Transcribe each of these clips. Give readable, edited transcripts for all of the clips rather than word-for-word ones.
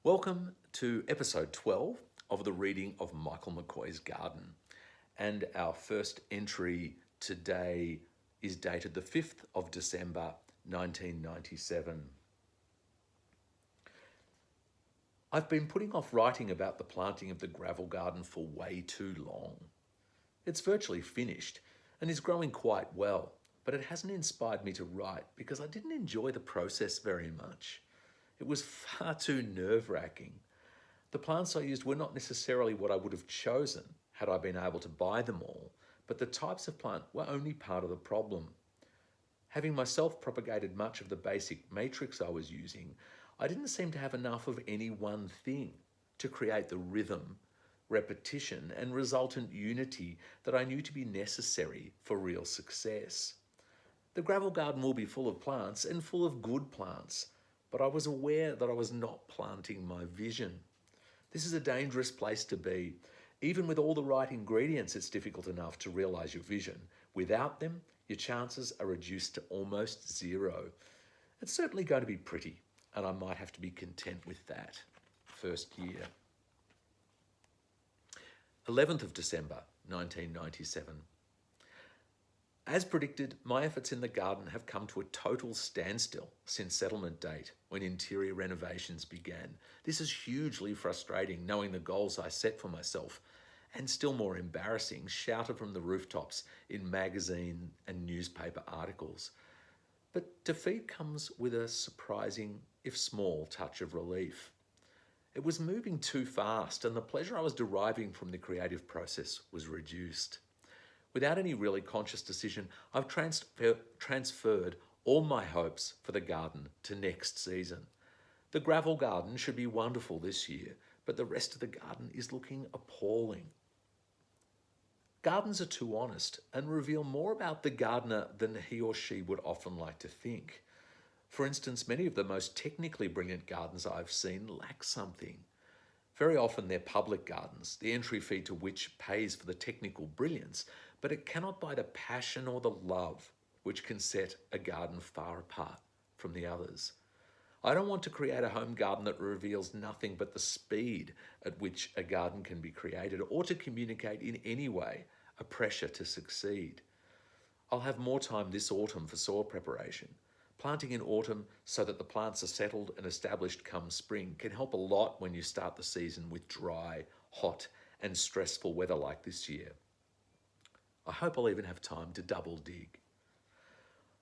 Welcome to episode 12 of the reading of Michael McCoy's Garden. And our first entry today is dated the 5th of December, 1997. I've been putting off writing about the planting of the gravel garden for way too long. It's virtually finished and is growing quite well, but it hasn't inspired me to write because I didn't enjoy the process very much. It was far too nerve-wracking. The plants I used were not necessarily what I would have chosen had I been able to buy them all, but the types of plant were only part of the problem. Having myself propagated much of the basic matrix I was using, I didn't seem to have enough of any one thing to create the rhythm, repetition, and resultant unity that I knew to be necessary for real success. The gravel garden will be full of plants and full of good plants, but I was aware that I was not planting my vision. This is a dangerous place to be. Even with all the right ingredients, it's difficult enough to realize your vision. Without them, your chances are reduced to almost zero. It's certainly going to be pretty, and I might have to be content with that. First year. 11th of December, 1997. As predicted, my efforts in the garden have come to a total standstill since settlement date, when interior renovations began. This is hugely frustrating, knowing the goals I set for myself, and still more embarrassing, shouted from the rooftops in magazine and newspaper articles. But defeat comes with a surprising, if small, touch of relief. It was moving too fast, and the pleasure I was deriving from the creative process was reduced. Without any really conscious decision, I've transferred all my hopes for the garden to next season. The gravel garden should be wonderful this year, but the rest of the garden is looking appalling. Gardens are too honest and reveal more about the gardener than he or she would often like to think. For instance, many of the most technically brilliant gardens I've seen lack something. Very often they're public gardens, the entry fee to which pays for the technical brilliance, but it cannot buy the passion or the love which can set a garden far apart from the others. I don't want to create a home garden that reveals nothing but the speed at which a garden can be created, or to communicate in any way a pressure to succeed. I'll have more time this autumn for soil preparation. Planting in autumn so that the plants are settled and established come spring can help a lot when you start the season with dry, hot, and stressful weather like this year. I hope I'll even have time to double dig.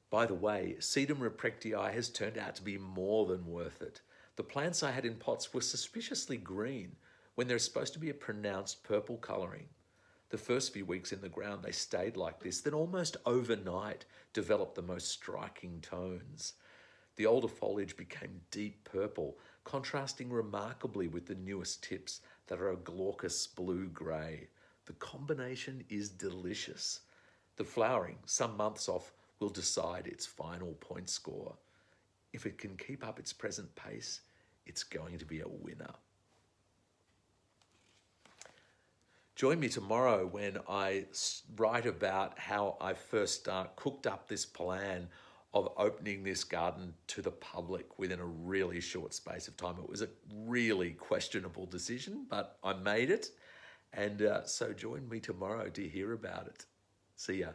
By the way, Sedum reprechtii has turned out to be more than worth it. The plants I had in pots were suspiciously green when there's supposed to be a pronounced purple colouring. The first few weeks in the ground they stayed like this, then almost overnight developed the most striking tones. The older foliage became deep purple, contrasting remarkably with the newest tips that are a glaucous blue-grey. The combination is delicious. The flowering, some months off, will decide its final point score. If it can keep up its present pace, it's going to be a winner. Join me tomorrow when I write about how I first cooked up this plan of opening this garden to the public within a really short space of time. It was a really questionable decision, but I made it. And so join me tomorrow to hear about it. See ya.